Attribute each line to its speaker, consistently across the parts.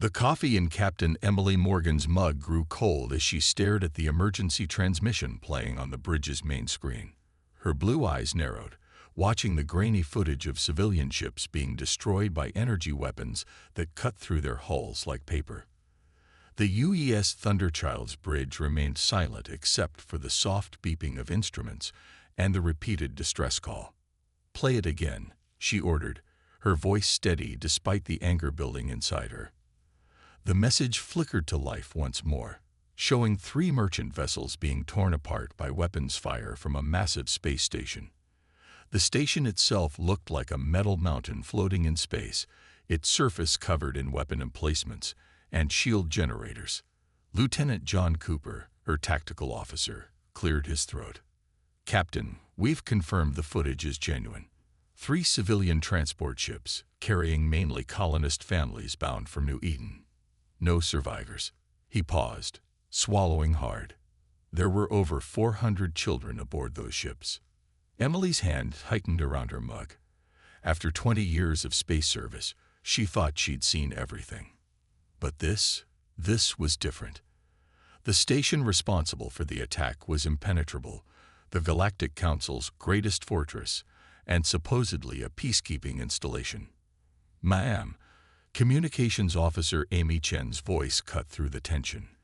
Speaker 1: The coffee in Captain Emily Morgan's mug grew cold as she stared at the emergency transmission playing on the bridge's main screen. Her blue eyes narrowed, watching the grainy footage of civilian ships being destroyed by energy weapons that cut through their hulls like paper. The UES Thunderchild's bridge remained silent except for the soft beeping of instruments and the repeated distress call. "Play it again," she ordered, her voice steady despite the anger building inside her. The message flickered to life once more, showing 3 merchant vessels being torn apart by weapons fire from a massive space station. The station itself looked like a metal mountain floating in space, its surface covered in weapon emplacements and shield generators. Lieutenant John Cooper, her tactical officer, cleared his throat. "Captain, we've confirmed the footage is genuine. 3 civilian transport ships, carrying mainly colonist families bound for New Eden. No survivors." He paused, swallowing hard. There were over 400 children aboard those ships. Emily's hand tightened around her mug. After 20 years of space service, she thought she'd seen everything. But this was different. The station responsible for the attack was impenetrable, the Galactic Council's greatest fortress, and supposedly a peacekeeping installation. "Ma'am," Communications Officer Amy Chen's voice cut through the tension.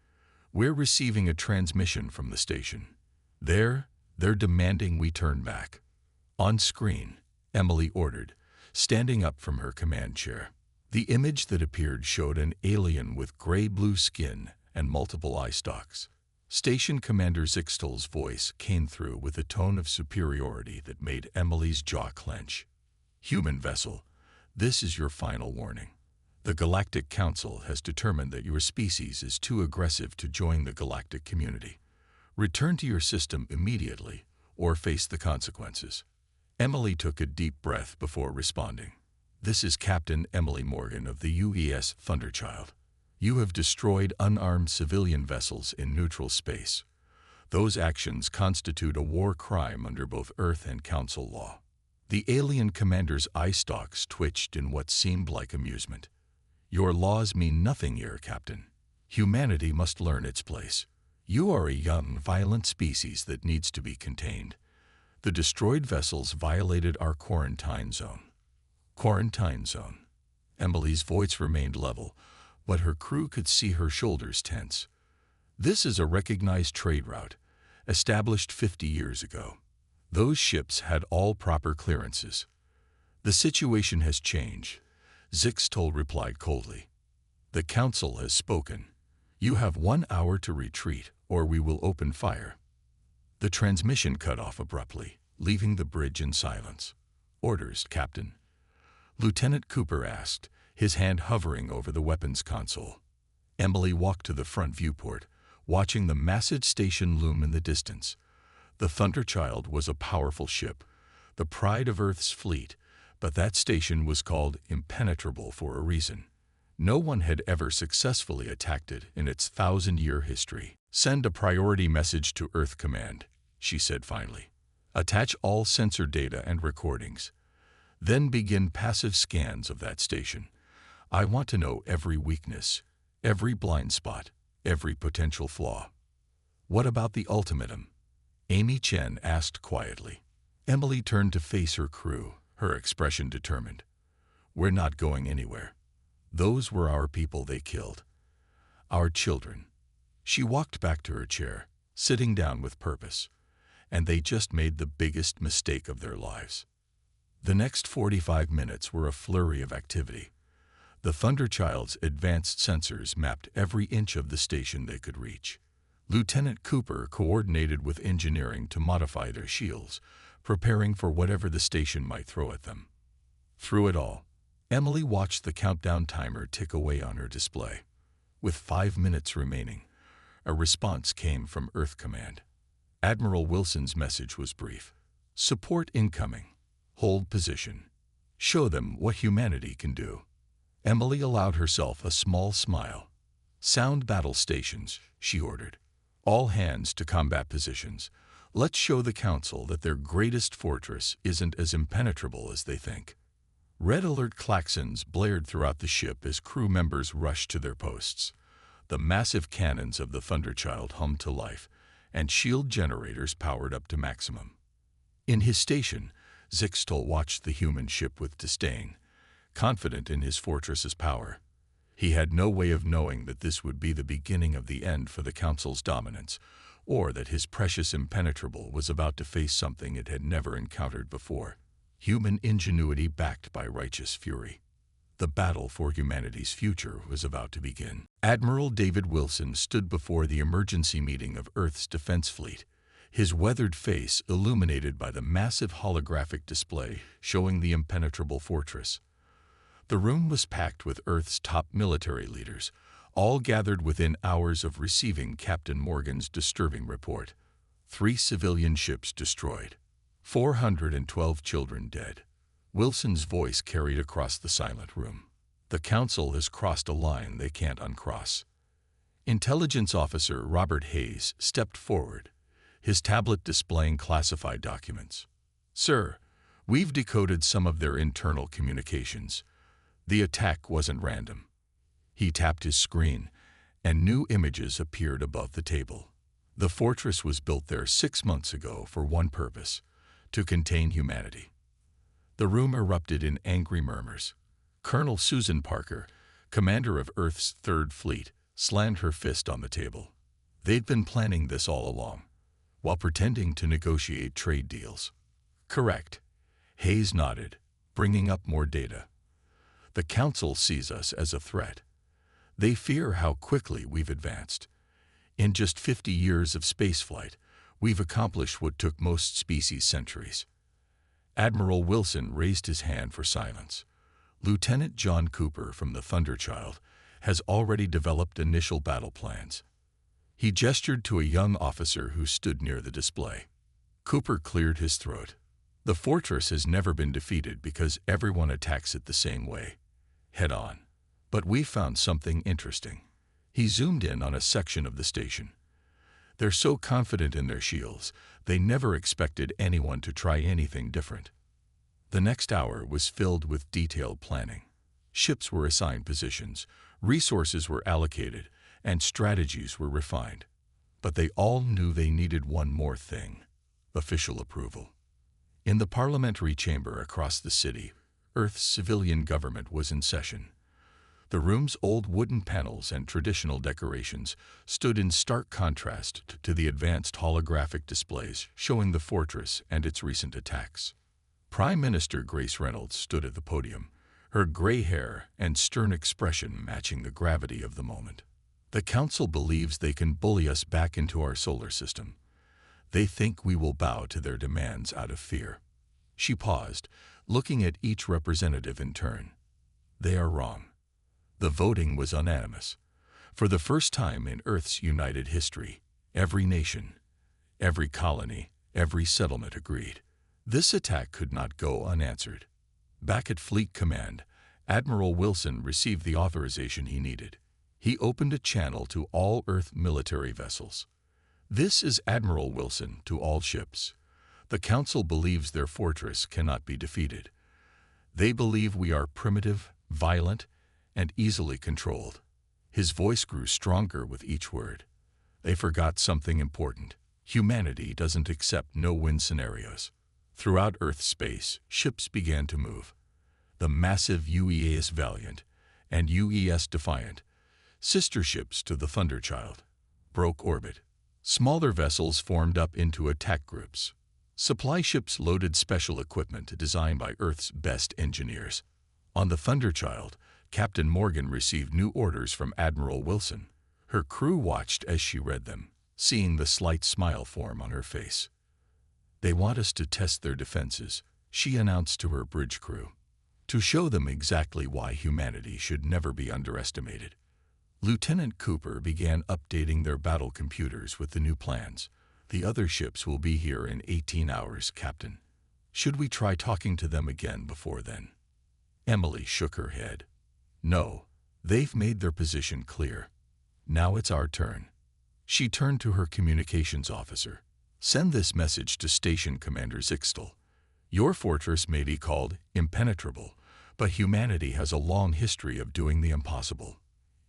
Speaker 1: "We're receiving a transmission from the station. They're demanding we turn back." "On screen," Emily ordered, standing up from her command chair. The image that appeared showed an alien with gray-blue skin and multiple eye stalks. Station Commander Zixtel's voice came through with a tone of superiority that made Emily's jaw clench. "Human vessel, this is your final warning. The Galactic Council has determined that your species is too aggressive to join the galactic community. Return to your system immediately or face the consequences." Emily took a deep breath before responding. "This is Captain Emily Morgan of the UES Thunderchild. You have destroyed unarmed civilian vessels in neutral space. Those actions constitute a war crime under both Earth and Council law." The alien commander's eye stalks twitched in what seemed like amusement. "Your laws mean nothing here, Captain. Humanity must learn its place. You are a young, violent species that needs to be contained. The destroyed vessels violated our quarantine zone." "Quarantine zone." Emily's voice remained level, but her crew could see her shoulders tense. "This is a recognized trade route, established 50 years ago. Those ships had all proper clearances. The situation has changed," Zixtel replied coldly. "The Council has spoken. You have 1 hour to retreat, or we will open fire." The transmission cut off abruptly, leaving the bridge in silence. "Orders, Captain?" Lieutenant Cooper asked, his hand hovering over the weapons console. Emily walked to the front viewport, watching the massive station loom in the distance. The Thunderchild was a powerful ship, the pride of Earth's fleet, but that station was called impenetrable for a reason. No one had ever successfully attacked it in its 1,000-year history. "Send a priority message to Earth Command," she said finally. "Attach all sensor data and recordings. Then begin passive scans of that station. I want to know every weakness, every blind spot, every potential flaw." "What about the ultimatum?" Amy Chen asked quietly. Emily turned to face her crew, her expression determined. "We're not going anywhere. Those were our people they killed. Our children." She walked back to her chair, sitting down with purpose. "And they just made the biggest mistake of their lives." The next 45 minutes were a flurry of activity. The Thunderchild's advanced sensors mapped every inch of the station they could reach. Lieutenant Cooper coordinated with engineering to modify their shields, preparing for whatever the station might throw at them. Through it all, Emily watched the countdown timer tick away on her display. With 5 minutes remaining, a response came from Earth Command. Admiral Wilson's message was brief. "Support incoming. Hold position. Show them what humanity can do." Emily allowed herself a small smile. "Sound battle stations," she ordered. "All hands to combat positions. Let's show the Council that their greatest fortress isn't as impenetrable as they think." Red alert klaxons blared throughout the ship as crew members rushed to their posts. The massive cannons of the Thunderchild hummed to life, and shield generators powered up to maximum. In his station, Zixtal watched the human ship with disdain, confident in his fortress's power. He had no way of knowing that this would be the beginning of the end for the Council's dominance, or that his precious impenetrable was about to face something it had never encountered before. Human ingenuity backed by righteous fury. The battle for humanity's future was about to begin. Admiral David Wilson stood before the emergency meeting of Earth's Defense Fleet, his weathered face illuminated by the massive holographic display showing the impenetrable fortress. The room was packed with Earth's top military leaders, all gathered within hours of receiving Captain Morgan's disturbing report. 3 civilian ships destroyed, 412 children dead. Wilson's voice carried across the silent room. The Council has crossed a line they can't uncross. Intelligence Officer Robert Hayes stepped forward, his tablet displaying classified documents. "Sir, we've decoded some of their internal communications. The attack wasn't random." He tapped his screen, and new images appeared above the table. The fortress was built there 6 months ago for one purpose: to contain humanity. The room erupted in angry murmurs. Colonel Susan Parker, commander of Earth's Third Fleet, slammed her fist on the table. They'd been planning this all along, while pretending to negotiate trade deals. "Correct." Hayes nodded, bringing up more data. "The Council sees us as a threat. They fear how quickly we've advanced. In just 50 years of spaceflight, we've accomplished what took most species centuries." Admiral Wilson raised his hand for silence. Lieutenant John Cooper from the Thunderchild has already developed initial battle plans. He gestured to a young officer who stood near the display. Cooper cleared his throat. "The fortress has never been defeated because everyone attacks it the same way, head-on. But we found something interesting." He zoomed in on a section of the station. "They're so confident in their shields, they never expected anyone to try anything different." The next hour was filled with detailed planning. Ships were assigned positions, resources were allocated, and strategies were refined. But they all knew they needed one more thing: official approval. In the parliamentary chamber across the city, Earth's civilian government was in session. The room's old wooden panels and traditional decorations stood in stark contrast to the advanced holographic displays showing the fortress and its recent attacks. Prime Minister Grace Reynolds stood at the podium, her gray hair and stern expression matching the gravity of the moment. "The Council believes they can bully us back into our solar system. They think we will bow to their demands out of fear." She paused, looking at each representative in turn. They are wrong. The voting was unanimous. For the first time in Earth's united history, every nation, every colony, every settlement agreed. This attack could not go unanswered. Back at Fleet Command, Admiral Wilson received the authorization he needed. He opened a channel to all Earth military vessels. "This is Admiral Wilson to all ships. The Council believes their fortress cannot be defeated. They believe we are primitive, violent, and easily controlled." His voice grew stronger with each word. They forgot something important. Humanity doesn't accept no-win scenarios. Throughout Earth space, ships began to move. The massive UES Valiant and UES Defiant, sister ships to the Thunderchild, broke orbit. Smaller vessels formed up into attack groups. Supply ships loaded special equipment designed by Earth's best engineers. On the Thunderchild, Captain Morgan received new orders from Admiral Wilson. Her crew watched as she read them, seeing the slight smile form on her face. "They want us to test their defenses," she announced to her bridge crew, "to show them exactly why humanity should never be underestimated." Lieutenant Cooper began updating their battle computers with the new plans. "The other ships will be here in 18 hours, Captain. Should we try talking to them again before then?" Emily shook her head. "No, they've made their position clear. Now it's our turn." She turned to her communications officer. "Send this message to Station Commander Zixtal. Your fortress may be called impenetrable, But humanity has a long history of doing the impossible.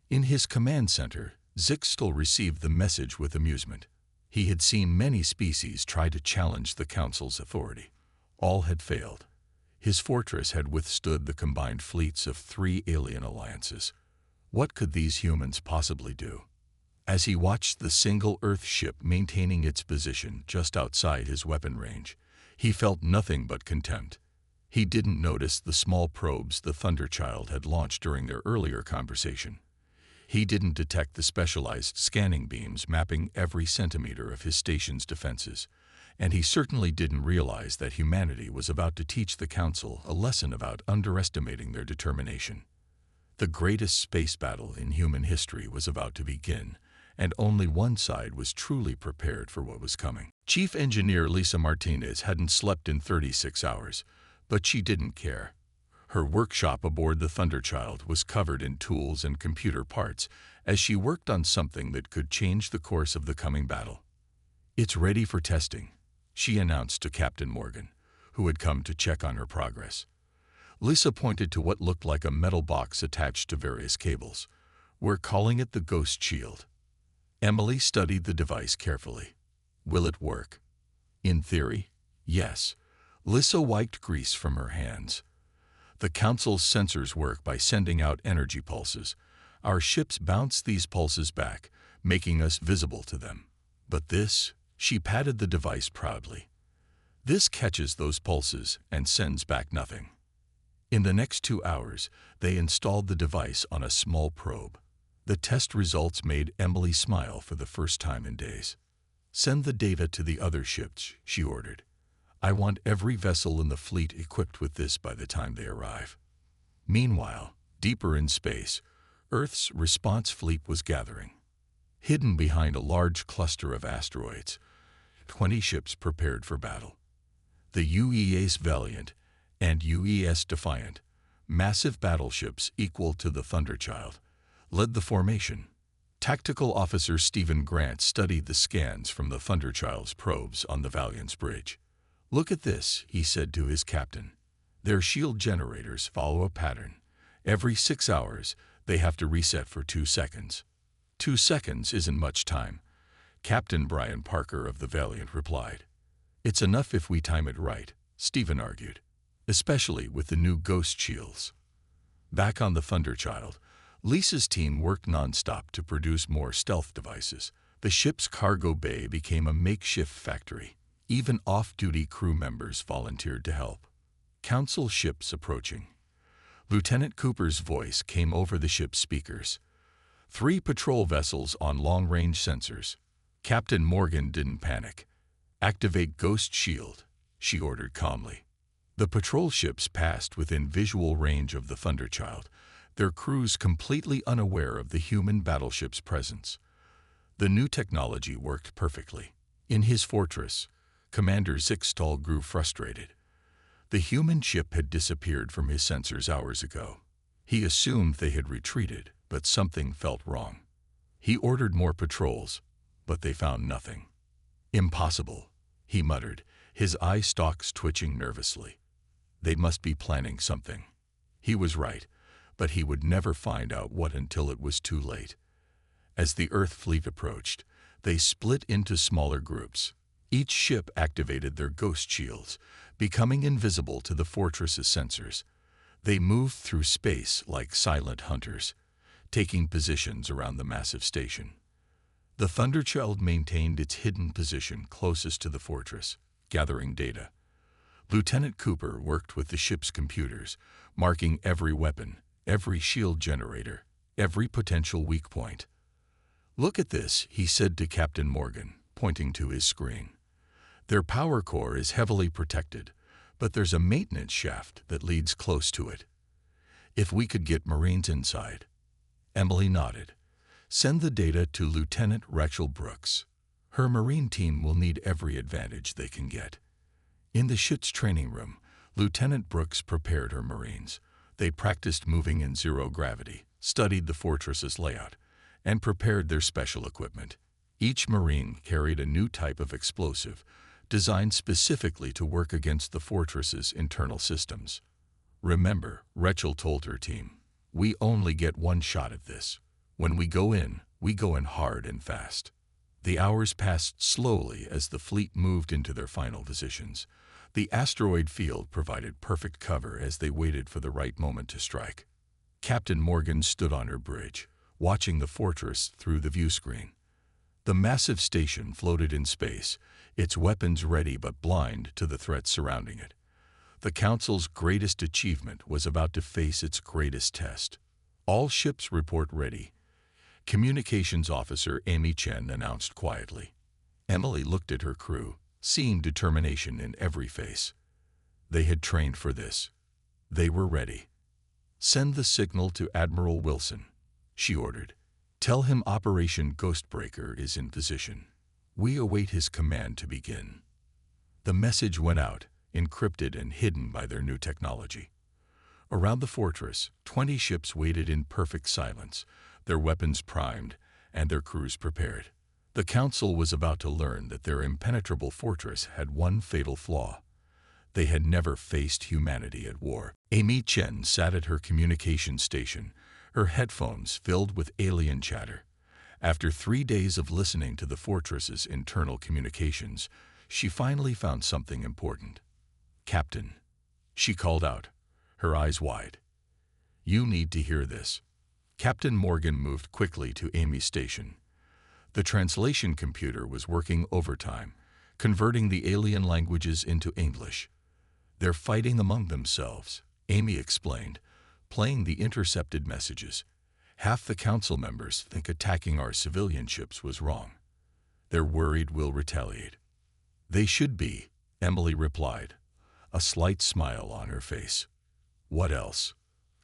Speaker 1: In his command center, Zixtel received the message with amusement. He had seen many species try to challenge the Council's authority. All had failed. His fortress had withstood the combined fleets of 3 alien alliances. What could these humans possibly do? As he watched the single Earth ship maintaining its position just outside his weapon range, he felt nothing but contempt. He didn't notice the small probes the Thunderchild had launched during their earlier conversation. He didn't detect the specialized scanning beams mapping every centimeter of his station's defenses, and he certainly didn't realize that humanity was about to teach the Council a lesson about underestimating their determination. The greatest space battle in human history was about to begin, and only one side was truly prepared for what was coming. Chief Engineer Lisa Martinez hadn't slept in 36 hours, but she didn't care. Her workshop aboard the Thunderchild was covered in tools and computer parts as she worked on something that could change the course of the coming battle. "It's ready for testing," she announced to Captain Morgan, who had come to check on her progress. Lisa pointed to what looked like a metal box attached to various cables. "We're calling it the Ghost Shield." Emily studied the device carefully. "Will it work?" "In theory, yes." Lisa wiped grease from her hands. "The Council's sensors work by sending out energy pulses. Our ships bounce these pulses back, making us visible to them. But this," she patted the device proudly, "this catches those pulses and sends back nothing." In the next 2 hours, they installed the device on a small probe. The test results made Emily smile for the first time in days. "Send the data to the other ships," she ordered. "I want every vessel in the fleet equipped with this by the time they arrive." Meanwhile, deeper in space, Earth's response fleet was gathering. Hidden behind a large cluster of asteroids, 20 ships prepared for battle. The UES Valiant and UES Defiant, massive battleships equal to the Thunderchild, led the formation. Tactical Officer Stephen Grant studied the scans from the Thunderchild's probes on the Valiant's bridge. "Look at this," he said to his captain. "Their shield generators follow a pattern. Every 6 hours, they have to reset for 2 seconds. 2 seconds isn't much time," Captain Brian Parker of the Valiant replied. "It's enough if we time it right," Stephen argued, "especially with the new ghost shields." Back on the Thunderchild, Lisa's team worked nonstop to produce more stealth devices. The ship's cargo bay became a makeshift factory. Even off-duty crew members volunteered to help. Council ships approaching. Lieutenant Cooper's voice came over the ship's speakers. 3 patrol vessels on long-range sensors. Captain Morgan didn't panic. "Activate Ghost Shield," she ordered calmly. The patrol ships passed within visual range of the Thunderchild, their crews completely unaware of the human battleship's presence. The new technology worked perfectly. In his fortress, Commander Zixtal grew frustrated. The human ship had disappeared from his sensors hours ago. He assumed they had retreated, but something felt wrong. He ordered more patrols, but they found nothing. "Impossible," he muttered, his eye stalks twitching nervously. They must be planning something. He was right, but he would never find out what until it was too late. As the Earth fleet approached, they split into smaller groups. Each ship activated their ghost shields, becoming invisible to the fortress's sensors. They moved through space like silent hunters, taking positions around the massive station. The Thunderchild maintained its hidden position closest to the fortress, gathering data. Lieutenant Cooper worked with the ship's computers, marking every weapon, every shield generator, every potential weak point. "Look at this," he said to Captain Morgan, pointing to his screen. "Their power core is heavily protected, but there's a maintenance shaft that leads close to it. If we could get Marines inside." Emily nodded. "Send the data to Lieutenant Rachel Brooks. Her Marine team will need every advantage they can get." In the ship's training room, Lieutenant Brooks prepared her Marines. They practiced moving in zero gravity, studied the fortress's layout, and prepared their special equipment. Each Marine carried a new type of explosive, designed specifically to work against the fortress's internal systems. Remember, Rachel told her team, we only get one shot at this. When we go in hard and fast. The hours passed slowly as the fleet moved into their final positions. The asteroid field provided perfect cover as they waited for the right moment to strike. Captain Morgan stood on her bridge, watching the fortress through the view screen. The massive station floated in space, its weapons ready but blind to the threats surrounding it. The Council's greatest achievement was about to face its greatest test. All ships report ready. Communications Officer Amy Chen announced quietly. Emily looked at her crew, seeing determination in every face. They had trained for this. They were ready. Send the signal to Admiral Wilson, she ordered. Tell him Operation Ghostbreaker is in position. We await his command to begin. The message went out, encrypted and hidden by their new technology. Around the fortress, 20 ships waited in perfect silence, their weapons primed and their crews prepared. The Council was about to learn that their impenetrable fortress had one fatal flaw. They had never faced humanity at war. Amy Chen sat at her communication station, her headphones filled with alien chatter. After 3 days of listening to the fortress's internal communications, she finally found something important. Captain, she called out, her eyes wide. You need to hear this. Captain Morgan moved quickly to Amy's station. The translation computer was working overtime, converting the alien languages into English. They're fighting among themselves, Amy explained, playing the intercepted messages. Half the Council members think attacking our civilian ships was wrong. They're worried we'll retaliate. They should be, Emily replied, a slight smile on her face. What else?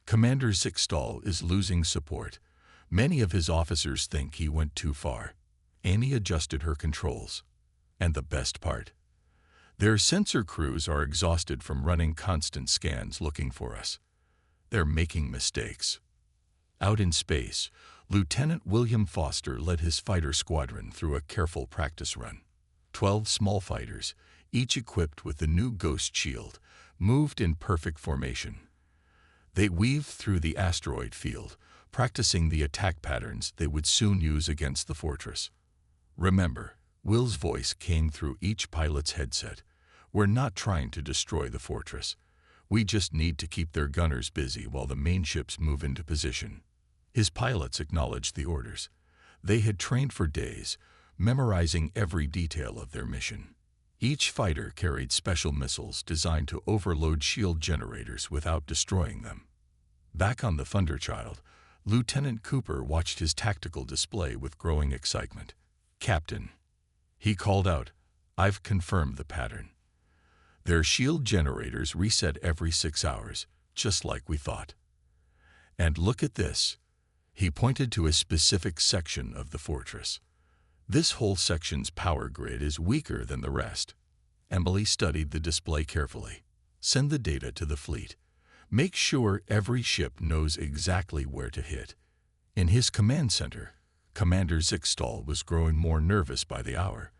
Speaker 1: Commander Zixtal is losing support. Many of his officers think he went too far. Amy adjusted her controls. And the best part? Their sensor crews are exhausted from running constant scans looking for us. They're making mistakes. Out in space, Lieutenant William Foster led his fighter squadron through a careful practice run. 12 small fighters, each equipped with the new Ghost Shield, moved in perfect formation. They weaved through the asteroid field, practicing the attack patterns they would soon use against the fortress. Remember, Will's voice came through each pilot's headset. We're not trying to destroy the fortress. We just need to keep their gunners busy while the main ships move into position. His pilots acknowledged the orders. They had trained for days, memorizing every detail of their mission. Each fighter carried special missiles designed to overload shield generators without destroying them. Back on the Thunderchild, Lieutenant Cooper watched his tactical display with growing excitement. Captain, he called out, I've confirmed the pattern. Their shield generators reset every 6 hours, just like we thought. And look at this. He pointed to a specific section of the fortress. This whole section's power grid is weaker than the rest. Emily studied the display carefully. Send the data to the fleet. Make sure every ship knows exactly where to hit. In his command center, Commander Zixtal was growing more nervous by the hour.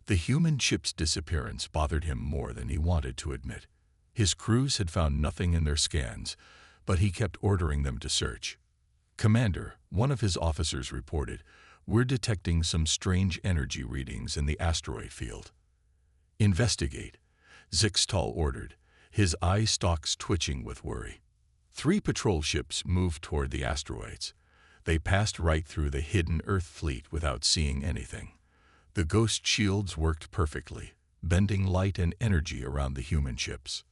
Speaker 1: The human ship's disappearance bothered him more than he wanted to admit. His crews had found nothing in their scans, but he kept ordering them to search. Commander, one of his officers reported, we're detecting some strange energy readings in the asteroid field. Investigate, Zixtal ordered, his eye stalks twitching with worry. 3 patrol ships moved toward the asteroids. They passed right through the hidden Earth fleet without seeing anything. The ghost shields worked perfectly, bending light and energy around the human ships.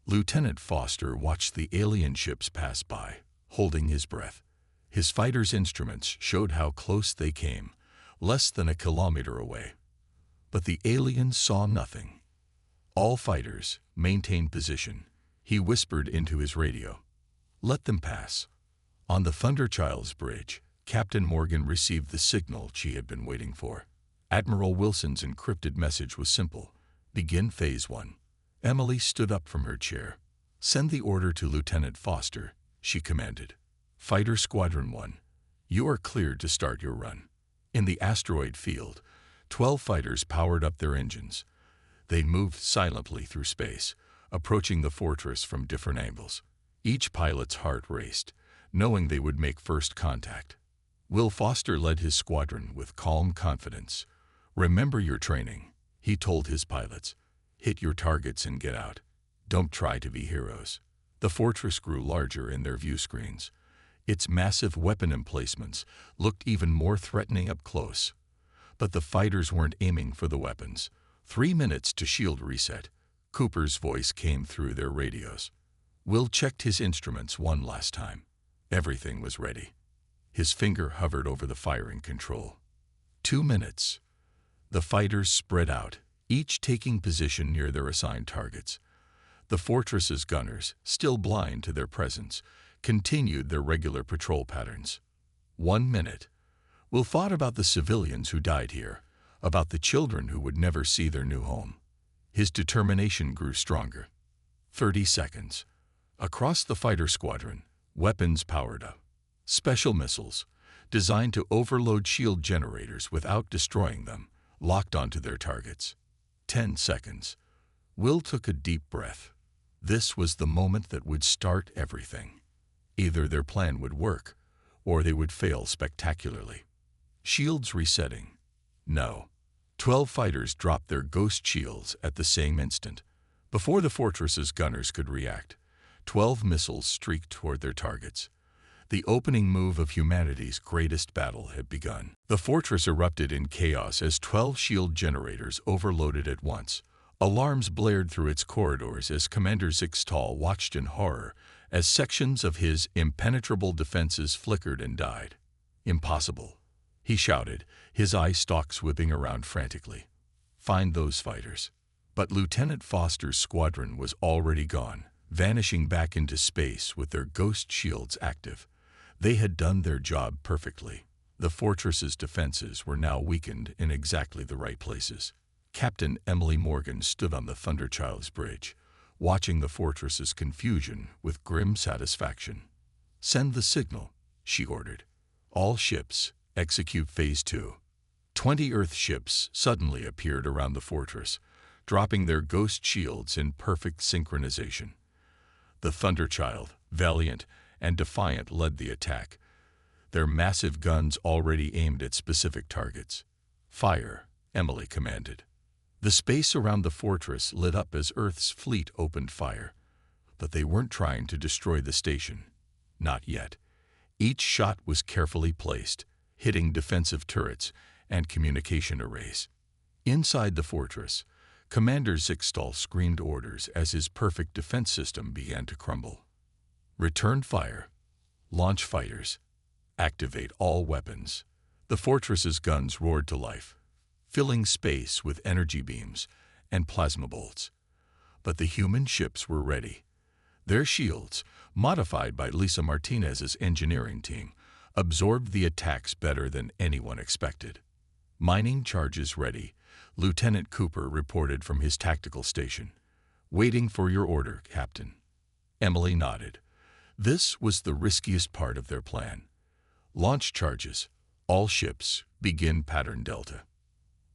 Speaker 1: Lieutenant Foster watched the alien ships pass by, holding his breath. His fighters' instruments showed how close they came, less than a kilometer away. But the aliens saw nothing. All fighters, maintain position, he whispered into his radio. Let them pass. On the Thunderchild's bridge, Captain Morgan received the signal she had been waiting for. Admiral Wilson's encrypted message was simple. Begin Phase 1. Emily stood up from her chair. Send the order to Lieutenant Foster, she commanded. Fighter Squadron 1, you are cleared to start your run. In the asteroid field, 12 fighters powered up their engines. They moved silently through space, approaching the fortress from different angles. Each pilot's heart raced, knowing they would make first contact. Will Foster led his squadron with calm confidence. "Remember your training," he told his pilots. "Hit your targets and get out. Don't try to be heroes." The fortress grew larger in their view screens. Its massive weapon emplacements looked even more threatening up close. But the fighters weren't aiming for the weapons. 3 minutes to shield reset. Cooper's voice came through their radios. Will checked his instruments one last time. Everything was ready. His finger hovered over the firing control. 2 minutes. The fighters spread out, each taking position near their assigned targets. The fortress's gunners, still blind to their presence, continued their regular patrol patterns. 1 minute. Will thought about the civilians who died here, about the children who would never see their new home. His determination grew stronger. 30 seconds. Across the fighter squadron, weapons powered up. Special missiles, designed to overload shield generators without destroying them, locked onto their targets. 10 seconds. Will took a deep breath. This was the moment that would start everything. Either their plan would work, or they would fail spectacularly. Shields resetting. No. 12 fighters dropped their ghost shields at the same instant. Before the fortress's gunners could react, 12 missiles streaked toward their targets. The opening move of humanity's greatest battle had begun. The fortress erupted in chaos as 12 shield generators overloaded at once. Alarms blared through its corridors as Commander Zixtal watched in horror as sections of his impenetrable defenses flickered and died. "Impossible," he shouted, his eye stalks whipping around frantically. "Find those fighters." But Lieutenant Foster's squadron was already gone, vanishing back into space with their ghost shields active. They had done their job perfectly. The fortress's defenses were now weakened in exactly the right places. Captain Emily Morgan stood on the Thunderchild's bridge, watching the fortress's confusion with grim satisfaction. "Send the signal," she ordered. "All ships, execute Phase 2. 20 Earth ships suddenly appeared around the fortress, dropping their ghost shields in perfect synchronization. The Thunderchild, valiant and defiant, led the attack, their massive guns already aimed at specific targets. "Fire," Emily commanded. The space around the fortress lit up as Earth's fleet opened fire. But they weren't trying to destroy the station. Not yet. Each shot was carefully placed, hitting defensive turrets and communication arrays. Inside the fortress, Commander Zixtal screamed orders as his perfect defense system began to crumble. "Return fire. Launch fighters. Activate all weapons." The fortress's guns roared to life, filling space with energy beams and plasma bolts. But the human ships were ready. Their shields, modified by Lisa Martinez's engineering team, absorbed the attacks better than anyone expected. "Mining charges ready," Lieutenant Cooper reported from his tactical station. "Waiting for your order, Captain." Emily nodded. This was the riskiest part of their plan. "Launch charges. All ships, begin pattern Delta."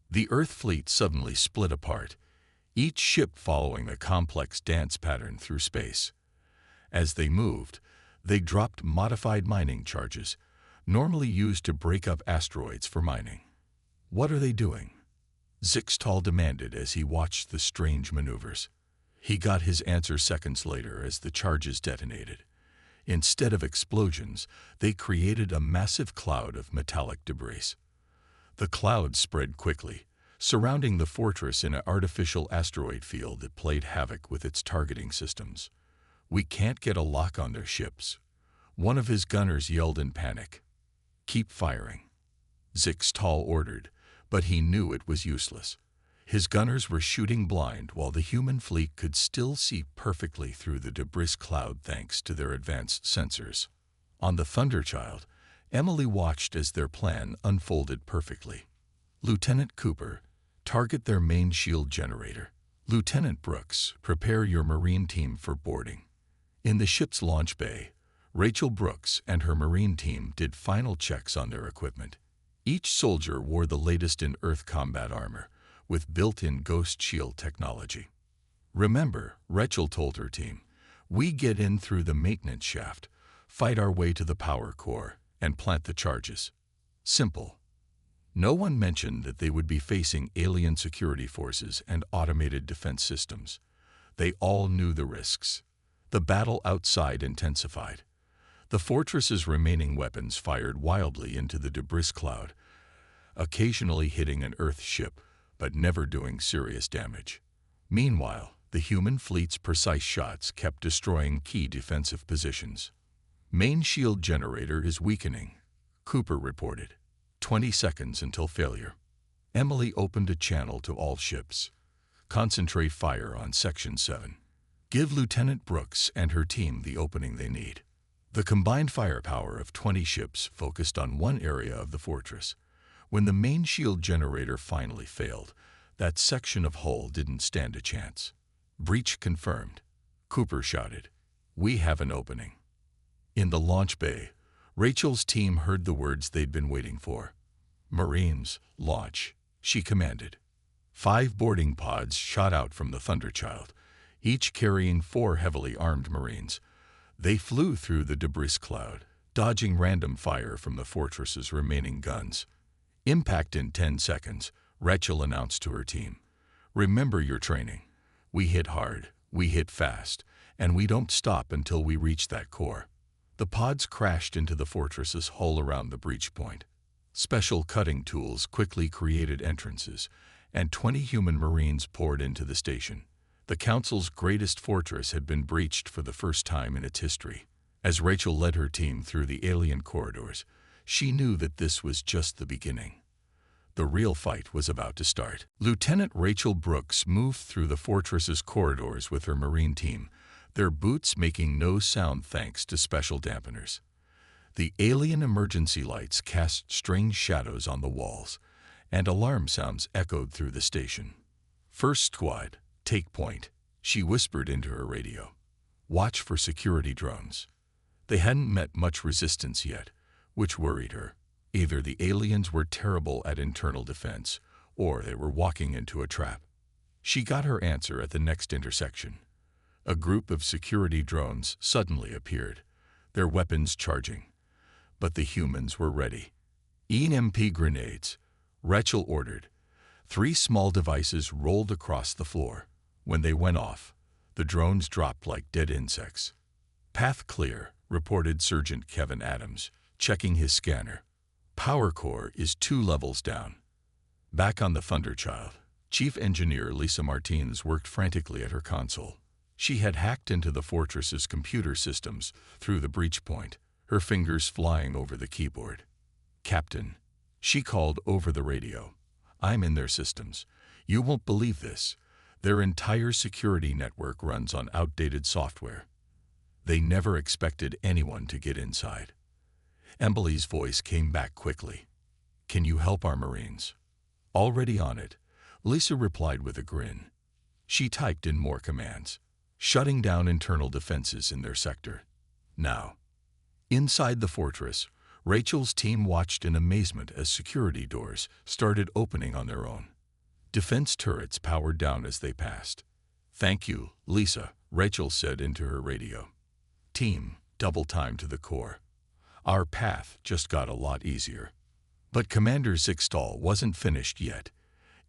Speaker 1: The Earth fleet suddenly split apart, each ship following a complex dance pattern through space. As they moved, they dropped modified mining charges, normally used to break up asteroids for mining. "What are they doing?" Zixtal demanded as he watched the strange maneuvers. He got his answer seconds later as the charges detonated. Instead of explosions, they created a massive cloud of metallic debris. The cloud spread quickly, surrounding the fortress in an artificial asteroid field that played havoc with its targeting systems. "We can't get a lock on their ships," one of his gunners yelled in panic. "Keep firing," Zixtal ordered, but he knew it was useless. His gunners were shooting blind while the human fleet could still see perfectly through the debris cloud thanks to their advanced sensors. On the Thunderchild, Emily watched as their plan unfolded perfectly. "Lieutenant Cooper, target their main shield generator. Lieutenant Brooks, prepare your Marine team for boarding." In the ship's launch bay, Rachel Brooks and her Marine team did final checks on their equipment. Each soldier wore the latest in Earth combat armor, with built-in ghost shield technology. "Remember," Rachel told her team, We get in through the maintenance shaft, fight our way to the power core, and plant the charges. Simple. No one mentioned that they would be facing alien security forces and automated defense systems. They all knew the risks. The battle outside intensified. The fortress's remaining weapons fired wildly into the debris cloud, occasionally hitting an Earth ship, but never doing serious damage. Meanwhile, the human fleet's precise shots kept destroying key defensive positions. Main shield generator is weakening, Cooper reported. 20 seconds until failure. Emily opened a channel to all ships. Concentrate fire on Section 7. Give Lieutenant Brooks and her team the opening they need. The combined firepower of 20 ships focused on one area of the fortress. When the main shield generator finally failed, that section of hull didn't stand a chance. Breach confirmed. Cooper shouted, "We have an opening." In the launch bay, Rachel's team heard the words they'd been waiting for. "Marines, launch," she commanded. 5 boarding pods shot out from the Thunderchild, each carrying 4 heavily armed Marines. They flew through the debris cloud, dodging random fire from the fortress's remaining guns. "Impact in 10 seconds, Rachel announced to her team. "Remember your training. We hit hard, we hit fast, and we don't stop until we reach that core." The pods crashed into the fortress's hull around the breach point. Special cutting tools quickly created entrances, and 20 human Marines poured into the station. The Council's greatest fortress had been breached for the first time in its history. As Rachel led her team through the alien corridors, she knew that this was just the beginning. The real fight was about to start. Lieutenant Rachel Brooks moved through the fortress's corridors with her Marine team, their boots making no sound thanks to special dampeners. The alien emergency lights cast strange shadows on the walls, and alarm sounds echoed through the station. "First squad, take point," she whispered into her radio. "Watch for security drones." They hadn't met much resistance yet, which worried her. Either the aliens were terrible at internal defense, or they were walking into a trap. She got her answer at the next intersection. A group of security drones suddenly appeared, their weapons charging. But the humans were ready. EMP grenades, Rachel ordered. 3 small devices rolled across the floor. When they went off, the drones dropped like dead insects. "Path clear," reported Sergeant Kevin Adams, checking his scanner. "Power core is 2 levels down." Back on the Thunderchild, Chief Engineer Lisa Martinez worked frantically at her console. She had hacked into the fortress's computer systems through the breach point, her fingers flying over the keyboard. "Captain," she called over the radio, "I'm in their systems. You won't believe this. Their entire security network runs on outdated software. They never expected anyone to get inside." Emily's voice came back quickly. "Can you help our Marines?" "Already on it," Lisa replied with a grin. She typed in more commands, shutting down internal defenses in their sector. Now, inside the fortress, Rachel's team watched in amazement as security doors started opening on their own. Defense turrets powered down as they passed. "Thank you, Lisa," Rachel said into her radio. "Team, double time to the core. Our path just got a lot easier." But Commander Zixtal wasn't finished yet.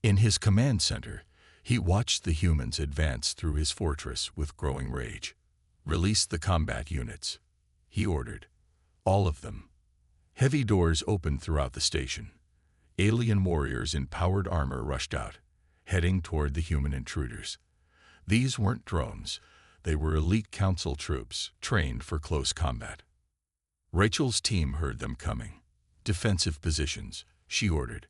Speaker 1: In his command center, he watched the humans advance through his fortress with growing rage. "Release the combat units," he ordered. "All of them." Heavy doors opened throughout the station. Alien warriors in powered armor rushed out, heading toward the human intruders. These weren't drones. They were elite council troops, trained for close combat. Rachel's team heard them coming. "Defensive positions," she ordered.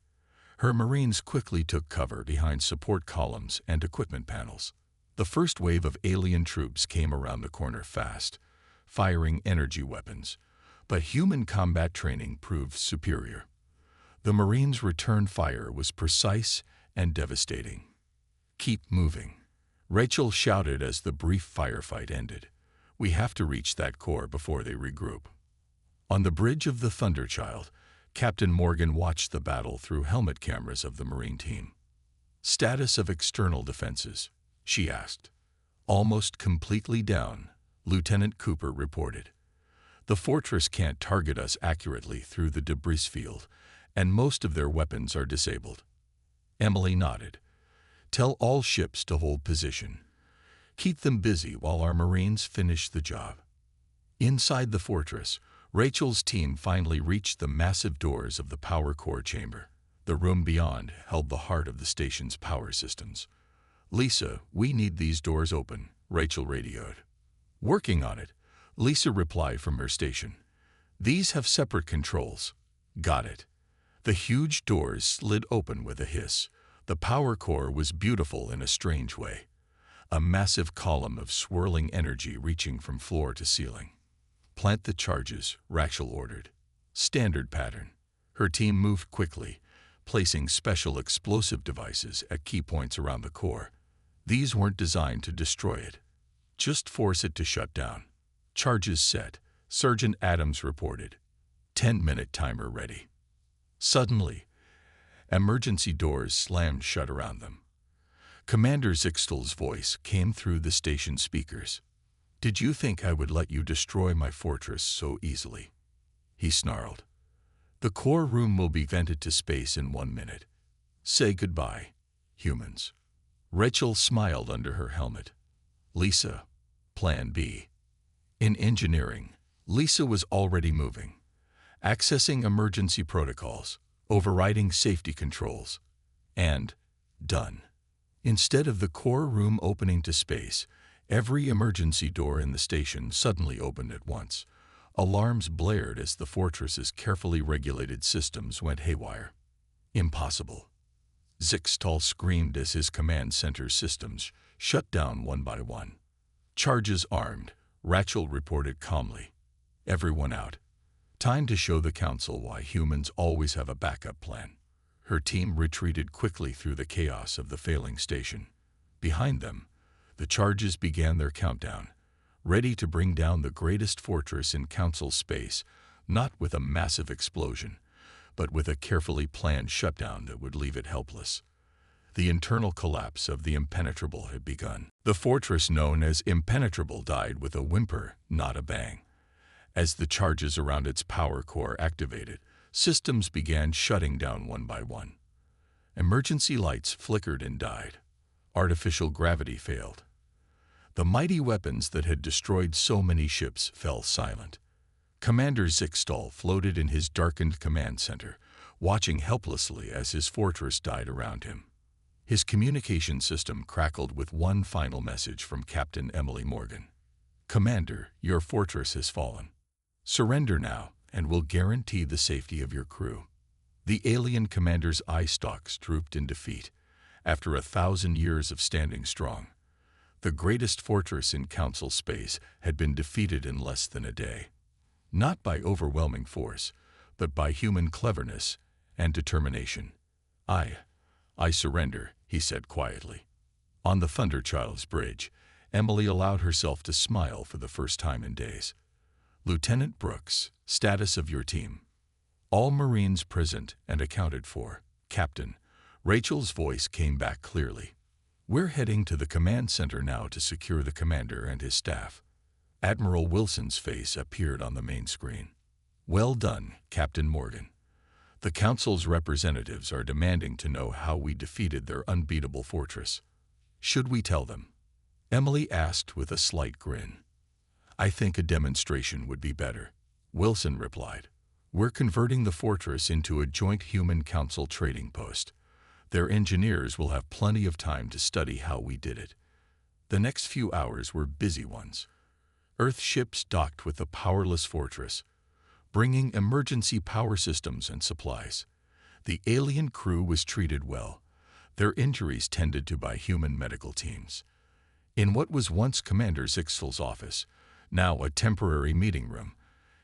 Speaker 1: Her Marines quickly took cover behind support columns and equipment panels. The first wave of alien troops came around the corner fast, firing energy weapons, but human combat training proved superior. The Marines' return fire was precise and devastating. "Keep moving," Rachel shouted as the brief firefight ended. "We have to reach that core before they regroup." On the bridge of the Thunderchild, Captain Morgan watched the battle through helmet cameras of the Marine team. "Status of external defenses," she asked. "Almost completely down," Lieutenant Cooper reported. The fortress can't target us accurately through the debris field, and most of their weapons are disabled. Emily nodded. Tell all ships to hold position. Keep them busy while our Marines finish the job. Inside the fortress, Rachel's team finally reached the massive doors of the power core chamber. The room beyond held the heart of the station's power systems. Lisa, we need these doors open, Rachel radioed. Working on it, Lisa replied from her station. These have separate controls. Got it. The huge doors slid open with a hiss. The power core was beautiful in a strange way. A massive column of swirling energy reaching from floor to ceiling. Plant the charges, Rachel ordered. Standard pattern. Her team moved quickly, placing special explosive devices at key points around the core. These weren't designed to destroy it. Just force it to shut down. Charges set, Sergeant Adams reported. 10-minute timer ready. Suddenly, emergency doors slammed shut around them. Commander Zixtel's voice came through the station speakers. Did you think I would let you destroy my fortress so easily? He snarled. The core room will be vented to space in 1 minute. Say goodbye, humans. Rachel smiled under her helmet. Lisa, Plan B. In engineering, Lisa was already moving, accessing emergency protocols, overriding safety controls, and done. Instead of the core room opening to space, every emergency door in the station suddenly opened at once. Alarms blared as the fortress's carefully regulated systems went haywire. Impossible. Zixtal screamed as his command center systems shut down one by one. Charges armed, Rachel reported calmly. Everyone out. Time to show the Council why humans always have a backup plan. Her team retreated quickly through the chaos of the failing station. Behind them, the charges began their countdown, ready to bring down the greatest fortress in Council space, not with a massive explosion, but with a carefully planned shutdown that would leave it helpless. The internal collapse of the Impenetrable had begun. The fortress known as Impenetrable died with a whimper, not a bang. As the charges around its power core activated, systems began shutting down one by one. Emergency lights flickered and died. Artificial gravity failed. The mighty weapons that had destroyed so many ships fell silent. Commander Zixtal floated in his darkened command center, watching helplessly as his fortress died around him. His communication system crackled with one final message from Captain Emily Morgan. Commander, your fortress has fallen. Surrender now, and we'll guarantee the safety of your crew. The alien commander's eye stalks drooped in defeat. After 1,000 years of standing strong, the greatest fortress in Council space had been defeated in less than a day. Not by overwhelming force, but by human cleverness and determination. I surrender, he said quietly. On the Thunderchild's bridge, Emily allowed herself to smile for the first time in days. Lieutenant Brooks, status of your team. All Marines present and accounted for. Captain, Rachel's voice came back clearly. We're heading to the command center now to secure the commander and his staff. Admiral Wilson's face appeared on the main screen. Well done, Captain Morgan. The Council's representatives are demanding to know how we defeated their unbeatable fortress. Should we tell them? Emily asked with a slight grin. I think a demonstration would be better, Wilson replied. We're converting the fortress into a joint Human Council trading post. Their engineers will have plenty of time to study how we did it. The next few hours were busy ones. Earth ships docked with the powerless fortress, bringing emergency power systems and supplies. The alien crew was treated well, their injuries tended to by human medical teams. In what was once Commander Zixtel's office, now a temporary meeting room,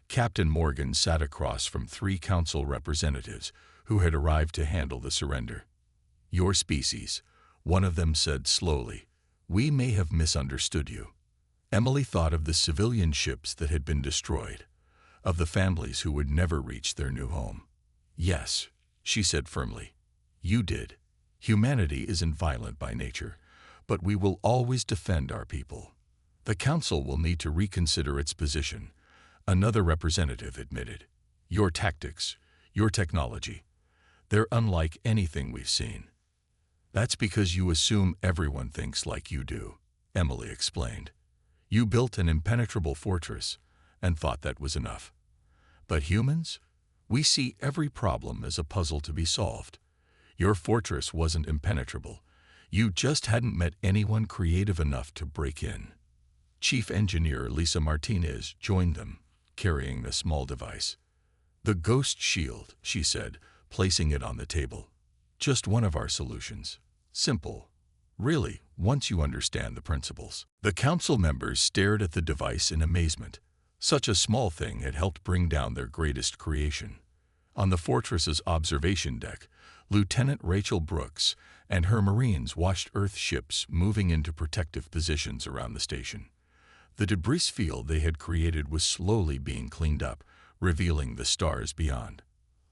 Speaker 1: Captain Morgan sat across from 3 Council representatives who had arrived to handle the surrender. Your species, one of them said slowly, we may have misunderstood you. Emily thought of the civilian ships that had been destroyed, of the families who would never reach their new home. Yes, she said firmly, you did. Humanity isn't violent by nature, but we will always defend our people. The council will need to reconsider its position, another representative admitted. Your tactics, your technology, they're unlike anything we've seen. That's because you assume everyone thinks like you do, Emily explained. You built an impenetrable fortress and thought that was enough. But humans? We see every problem as a puzzle to be solved. Your fortress wasn't impenetrable. You just hadn't met anyone creative enough to break in. Chief Engineer Lisa Martinez joined them, carrying a small device. The Ghost Shield, she said, placing it on the table. Just one of our solutions. Simple. Really, once you understand the principles. The council members stared at the device in amazement. Such a small thing had helped bring down their greatest creation. On the fortress's observation deck, Lieutenant Rachel Brooks and her Marines watched Earth ships moving into protective positions around the station. The debris field they had created was slowly being cleaned up, revealing the stars beyond.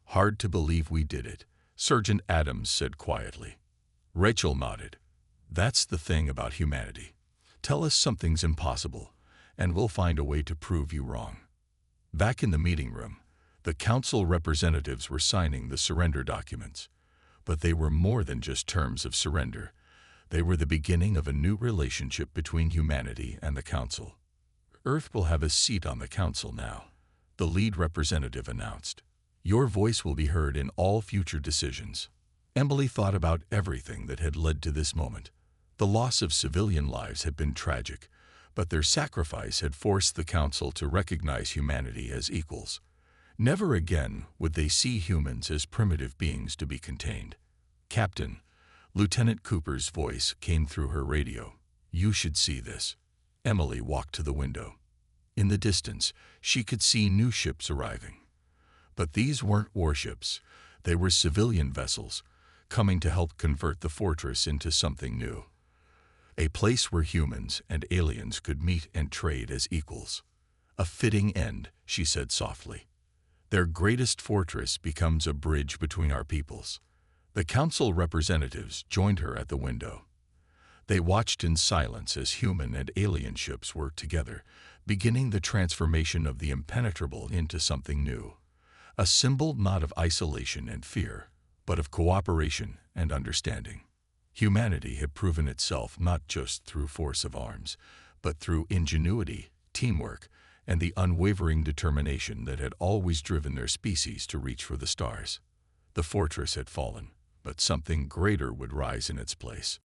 Speaker 1: Hard to believe we did it, Sergeant Adams said quietly. Rachel nodded. That's the thing about humanity. Tell us something's impossible, and we'll find a way to prove you wrong. Back in the meeting room, the council representatives were signing the surrender documents. But they were more than just terms of surrender. They were the beginning of a new relationship between humanity and the council. Earth will have a seat on the council now, the lead representative announced. Your voice will be heard in all future decisions. Emily thought about everything that had led to this moment. The loss of civilian lives had been tragic, but their sacrifice had forced the council to recognize humanity as equals. Never again would they see humans as primitive beings to be contained. Captain, Lieutenant Cooper's voice came through her radio. You should see this. Emily walked to the window. In the distance, she could see new ships arriving. But these weren't warships. They were civilian vessels, coming to help convert the fortress into something new. A place where humans and aliens could meet and trade as equals. A fitting end, she said softly. Their greatest fortress becomes a bridge between our peoples. The council representatives joined her at the window. They watched in silence as human and alien ships worked together, beginning the transformation of the impenetrable into something new. A symbol not of isolation and fear, but of cooperation and understanding. Humanity had proven itself not just through force of arms, but through ingenuity, teamwork, and the unwavering determination that had always driven their species to reach for the stars. The fortress had fallen, but something greater would rise in its place.